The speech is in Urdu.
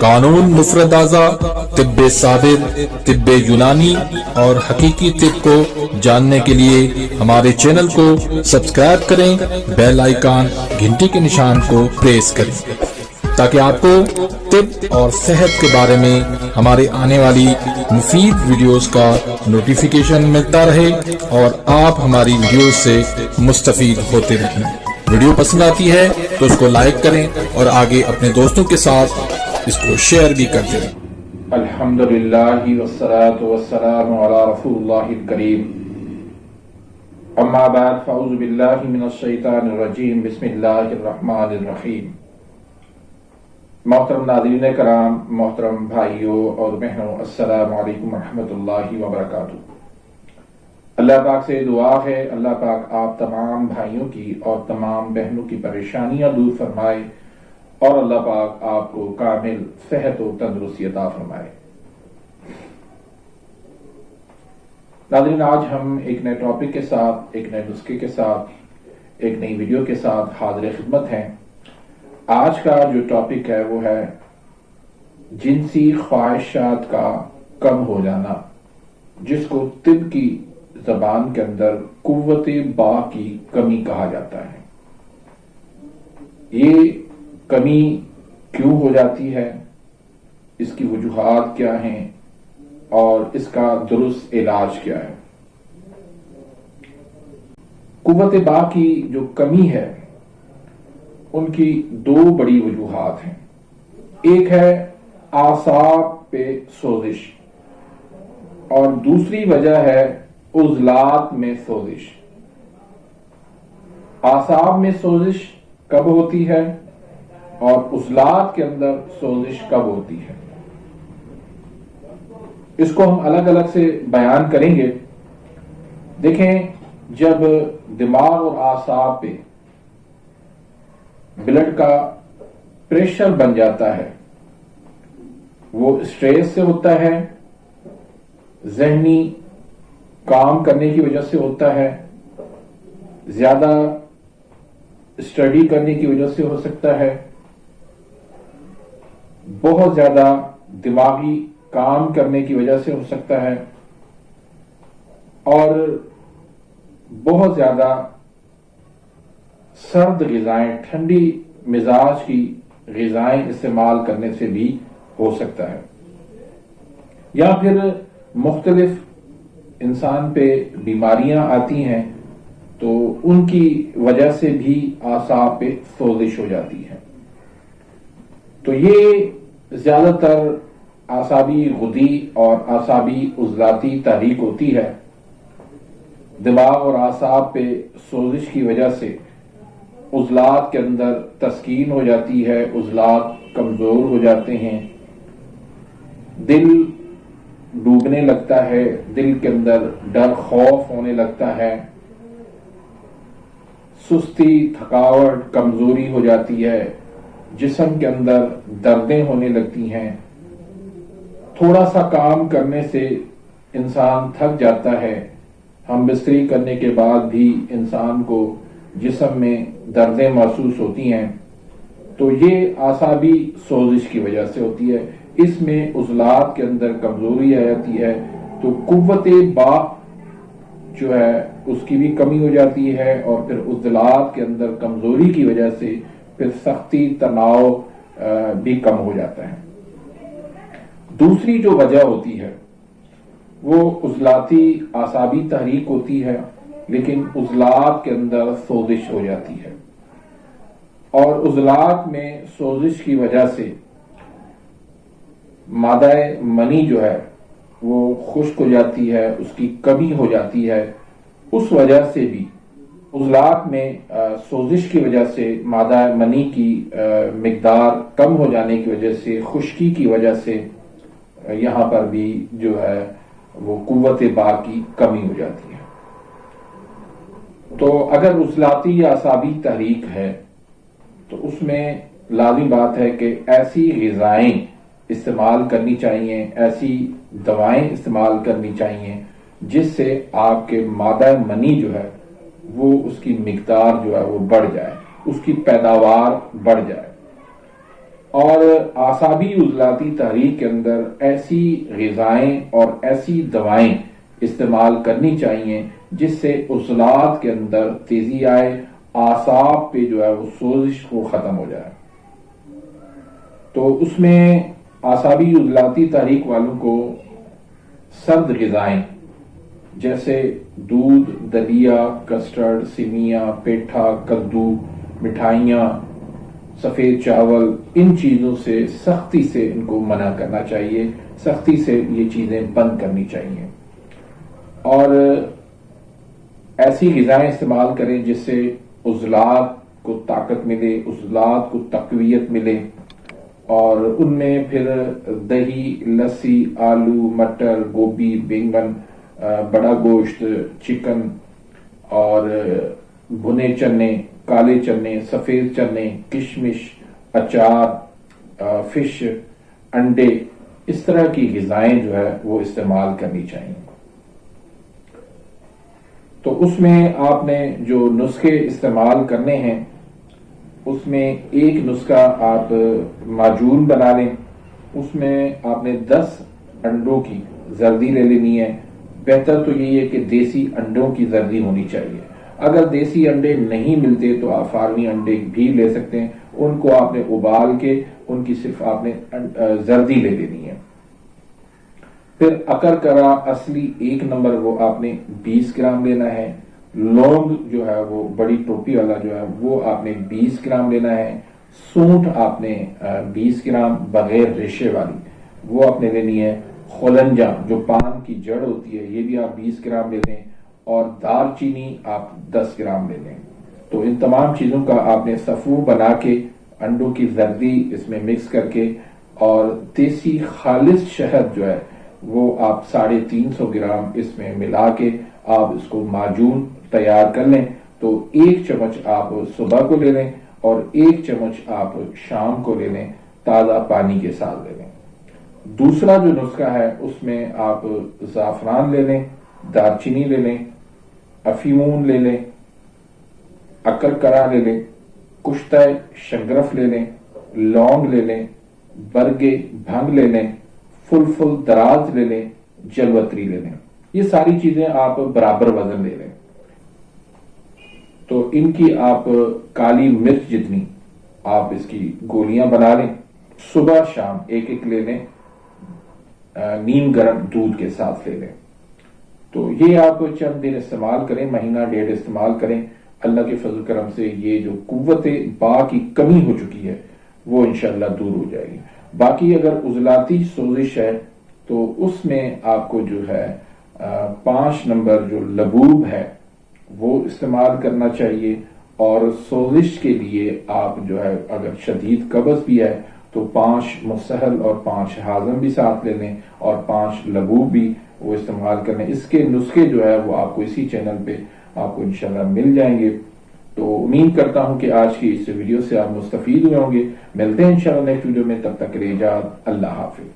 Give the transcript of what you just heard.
قانون مفردازہ، طب صابر، طب یونانی اور حقیقی طب کو جاننے کے لیے ہمارے چینل کو سبسکرائب کریں، بیل آئیکن گھنٹی کے نشان کو پریس کریں تاکہ آپ کو طب اور صحت کے بارے میں ہمارے آنے والی مفید ویڈیوز کا نوٹیفیکیشن ملتا رہے اور آپ ہماری ویڈیوز سے مستفید ہوتے رہیں۔ ویڈیو پسند آتی ہے تو اس کو لائک کریں اور آگے اپنے دوستوں کے ساتھ اس کو شیئر بھی کرتے رہیں۔ الحمدللہ والصلاة والسلام علی رسول اللہ الکریم، اما بعد فاعوذ باللہ من الشیطان الرجیم، بسم اللہ الرحمن الرحیم۔ محترم ناظرین کرام، محترم بھائیوں اور بہنوں، السلام علیکم ورحمۃ اللہ وبرکاتہ۔ اللہ پاک سے دعا ہے اللہ پاک آپ تمام بھائیوں کی اور تمام بہنوں کی پریشانیاں دور فرمائے اور اللہ پاک آپ کو کامل صحت و تندرستی عطا فرمائے۔ ناظرین، آج ہم ایک نئے ٹاپک کے ساتھ، ایک نئے نسخے کے ساتھ، ایک نئی ویڈیو کے ساتھ حاضر خدمت ہیں۔ آج کا جو ٹاپک ہے وہ ہے جنسی خواہشات کا کم ہو جانا، جس کو طب کی زبان کے اندر قوت با کی کمی کہا جاتا ہے۔ یہ کمی کیوں ہو جاتی ہے، اس کی وجوہات کیا ہیں اور اس کا درست علاج کیا ہے؟ قوت با کی جو کمی ہے ان کی دو بڑی وجوہات ہیں۔ ایک ہے اعصاب پہ سوزش اور دوسری وجہ ہے عضلات میں سوزش۔ اعصاب میں سوزش کب ہوتی ہے اور عضلات کے اندر سوزش کب ہوتی ہے، اس کو ہم الگ الگ سے بیان کریں گے۔ دیکھیں، جب دماغ اور اعصاب پہ بلڈ کا پریشر بن جاتا ہے، وہ اسٹریس سے ہوتا ہے، ذہنی کام کرنے کی وجہ سے ہوتا ہے، زیادہ اسٹڈی کرنے کی وجہ سے ہو سکتا ہے، بہت زیادہ دماغی کام کرنے کی وجہ سے ہو سکتا ہے، اور بہت زیادہ سرد غذائیں، ٹھنڈی مزاج کی غذائیں استعمال کرنے سے بھی ہو سکتا ہے، یا پھر مختلف انسان پہ بیماریاں آتی ہیں تو ان کی وجہ سے بھی اعصاب پہ سوزش ہو جاتی ہے۔ تو یہ زیادہ تر اعصابی غدی اور اعصابی عضلاتی تحریک ہوتی ہے۔ دماغ اور اعصاب پہ سوزش کی وجہ سے عضلات کے اندر تسکین ہو جاتی ہے، عضلات کمزور ہو جاتے ہیں، دل ڈوبنے لگتا ہے، دل کے اندر ڈر خوف ہونے لگتا ہے، سستی، تھکاوٹ، کمزوری ہو جاتی ہے، جسم کے اندر دردیں ہونے لگتی ہیں، تھوڑا سا کام کرنے سے انسان تھک جاتا ہے، ہم بستری کرنے کے بعد بھی انسان کو جسم میں دردیں محسوس ہوتی ہیں، تو یہ اعصابی سوزش کی وجہ سے ہوتی ہے۔ اس میں عضلات کے اندر کمزوری آ جاتی ہے، تو قوت با جو ہے اس کی بھی کمی ہو جاتی ہے، اور پھر عضلات کے اندر کمزوری کی وجہ سے پھر سختی، تناؤ بھی کم ہو جاتا ہے۔ دوسری جو وجہ ہوتی ہے وہ عضلاتی اعصابی تحریک ہوتی ہے، لیکن عضلات کے اندر سوزش ہو جاتی ہے، اور عضلات میں سوزش کی وجہ سے مادہ منی جو ہے وہ خشک ہو جاتی ہے، اس کی کمی ہو جاتی ہے۔ اس وجہ سے بھی عضلات میں سوزش کی وجہ سے مادہ منی کی مقدار کم ہو جانے کی وجہ سے، خشکی کی وجہ سے یہاں پر بھی جو ہے وہ قوت با کی کمی ہو جاتی ہے۔ تو اگر عضلاتی یا اعصابی تحریک ہے تو اس میں لازمی بات ہے کہ ایسی غذائیں استعمال کرنی چاہیے، ایسی دوائیں استعمال کرنی چاہیے جس سے آپ کے مادہ منی جو ہے وہ اس کی مقدار جو ہے وہ بڑھ جائے، اس کی پیداوار بڑھ جائے، اور اعصابی عضلاتی تحریک کے اندر ایسی غذائیں اور ایسی دوائیں استعمال کرنی چاہیے جس سے عضلات کے اندر تیزی آئے، اعصاب پہ جو ہے وہ سوزش وہ ختم ہو جائے۔ تو اس میں اعصابی عضلاتی تحریک والوں کو سرد غذائیں جیسے دودھ، دلیا، کسٹرڈ، سیویاں، پیٹھا، کدو، مٹھائیاں، سفید چاول، ان چیزوں سے سختی سے ان کو منع کرنا چاہیے، سختی سے یہ چیزیں بند کرنی چاہیے، اور ایسی غذائیں استعمال کریں جس سے عضلات کو طاقت ملے، عضلات کو تقویت ملے، اور ان میں پھر دہی، لسی، آلو، مٹر، گوبھی، بینگن، بڑا گوشت، چکن اور بھنے چنے، کالے چنے، سفید چنے، کشمش، اچار، فش، انڈے، اس طرح کی غذائیں جو ہے وہ استعمال کرنی چاہیے۔ تو اس میں آپ نے جو نسخے استعمال کرنے ہیں اس میں ایک نسخہ آپ معجون بنا لیں، اس میں آپ نے 10 انڈوں کی زردی لے لینی ہے۔ بہتر تو یہی ہے کہ دیسی انڈوں کی زردی ہونی چاہیے، اگر دیسی انڈے نہیں ملتے تو آپ فارمی انڈے بھی لے سکتے ہیں، ان کو آپ نے ابال کے ان کی صرف آپ نے زردی لے لینی ہے۔ پھر اکرکرا اصلی 1 نمبر وہ آپ نے 20 گرام لینا ہے، لونگ جو ہے وہ بڑی ٹوپی والا جو ہے وہ آپ نے 20 گرام لینا ہے، سونٹ آپ نے 20 گرام بغیر ریشے والی وہ آپ نے لینی ہے، خولنجا جو پان کی جڑ ہوتی ہے یہ بھی آپ 20 گرام لے لیں، اور دار چینی آپ 10 گرام لے لیں۔ تو ان تمام چیزوں کا آپ نے صفو بنا کے انڈوں کی زردی اس میں مکس کر کے، اور دیسی خالص شہد جو ہے وہ آپ 350 گرام اس میں ملا کے آپ اس کو معجون تیار کر لیں۔ تو 1 چمچ آپ صبح کو لے لیں اور 1 چمچ آپ شام کو لے لیں، تازہ پانی کے ساتھ لے لیں۔ دوسرا جو نسخہ ہے اس میں آپ زعفران لے لیں، دارچینی لے لیں، افیون لے لیں، اکرکرا لے لیں، کشتہ شنگرف لے لیں، لونگ لے لیں، برگے بھنگ لے لیں، فل دراز لے لیں، جلوتری لے لیں۔ یہ ساری چیزیں آپ برابر وزن لے لیں۔ تو ان کی آپ کالی مرچ جتنی آپ اس کی گولیاں بنا لیں، صبح شام 1 لے لیں، نیم گرم دودھ کے ساتھ لے لیں۔ تو یہ آپ چند دن استعمال کریں، مہینہ 1.5 استعمال کریں، اللہ کے فضل کرم سے یہ جو قوت با کی کمی ہو چکی ہے وہ انشاءاللہ دور ہو جائے گی۔ باقی اگر عضلاتی سوزش ہے تو اس میں آپ کو جو ہے 5 نمبر جو لبوب ہے وہ استعمال کرنا چاہیے، اور سوزش کے لیے آپ جو ہے اگر شدید قبض بھی ہے تو 5 مسحل اور 5 ہاضم بھی ساتھ لے لیں، اور 5 لبوب بھی وہ استعمال کریں۔ اس کے نسخے جو ہے وہ آپ کو اسی چینل پہ آپ کو انشاءاللہ مل جائیں گے۔ تو امید کرتا ہوں کہ آج کی اس ویڈیو سے آپ مستفید ہوئے ہوں گے۔ ملتے ہیں انشاءاللہ نیکسٹ ویڈیو میں، تب تک کے لیے اجازت، اللہ حافظ۔